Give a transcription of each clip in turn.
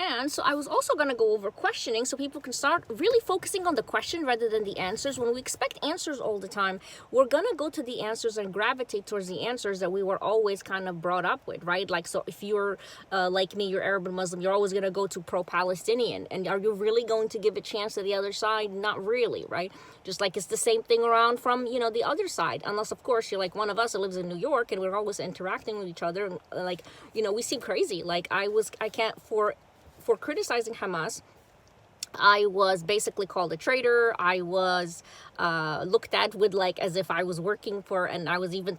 And so I was also going to go over questioning so people can start really focusing on the question rather than the answers. When we expect answers all the time, we're going to go to the answers and gravitate towards the answers that we were always kind of brought up with, right? Like, so if you're like me, you're Arab and Muslim, you're always going to go to pro-Palestinian. And are you really going to give a chance to the other side? Not really, right? Just like it's the same thing around from, the other side. Unless, of course, you're like one of us that lives in New York and we're always interacting with each other. And, like, we seem crazy. Like, I can't, for criticizing Hamas, I was basically called a traitor. I was looked at with like as if I was working for, and I was even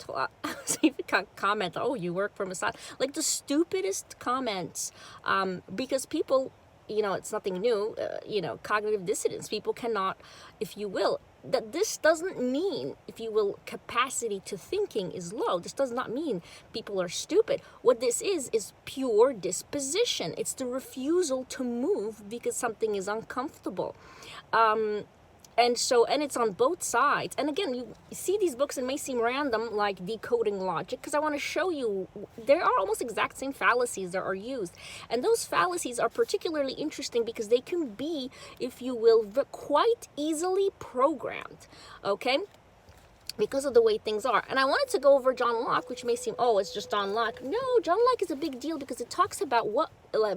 comment, oh, you work for Mossad, like the stupidest comments, because people, it's nothing new. Cognitive dissonance. People cannot, if you will. That this doesn't mean, if you will, capacity to thinking is low. This does not mean people are stupid. What this is pure disposition. It's the refusal to move because something is uncomfortable. And it's on both sides. And again, you see these books and it may seem random, like decoding logic, because I want to show you there are almost exact same fallacies that are used. And those fallacies are particularly interesting because they can be, if you will, quite easily programmed, okay? Because of the way things are. And I wanted to go over John Locke, which may seem, oh, it's just John Locke. No, John Locke is a big deal because it talks about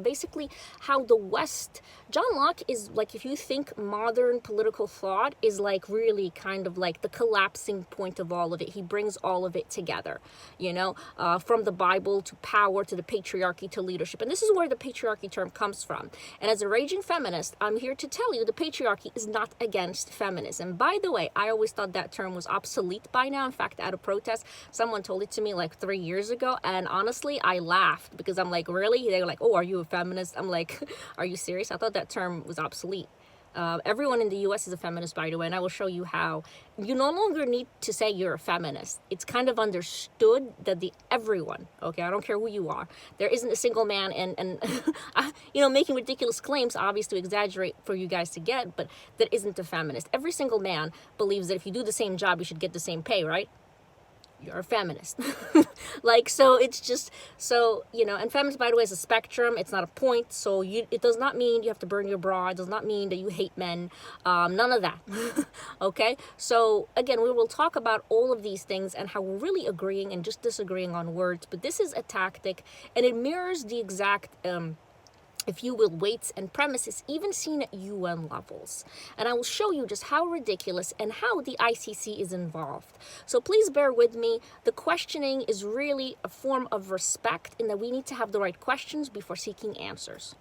basically how the West, John Locke is like, if you think modern political thought is like really kind of like the collapsing point of all of it. He brings all of it together, from the Bible to power to the patriarchy to leadership. And this is where the patriarchy term comes from. And as a raging feminist, I'm here to tell you the patriarchy is not against feminism. By the way, I always thought that term was obsolete by now. In fact, at a protest, someone told it to me like 3 years ago. And honestly, I laughed because I'm like, really? They were like, oh, are you a feminist? I'm like, are you serious? I thought that term was obsolete. Everyone in the U.S. is a feminist, by the way, and I will show you how. You no longer need to say you're a feminist. It's kind of understood that everyone, okay, I don't care who you are, there isn't a single man, and making ridiculous claims, obviously to exaggerate for you guys to get, but that isn't a feminist. Every single man believes that if you do the same job, you should get the same pay, right? You're a feminist. Like, so it's just, and feminist, by the way, is a spectrum. It's not a point. So it does not mean you have to burn your bra. It does not mean that you hate men. None of that. Okay. So again, we will talk about all of these things and how we're really agreeing and just disagreeing on words. But this is a tactic and it mirrors the exact, if you will, weights and premises even seen at UN levels. And I will show you just how ridiculous and how the ICC is involved. So please bear with me. The questioning is really a form of respect in that we need to have the right questions before seeking answers.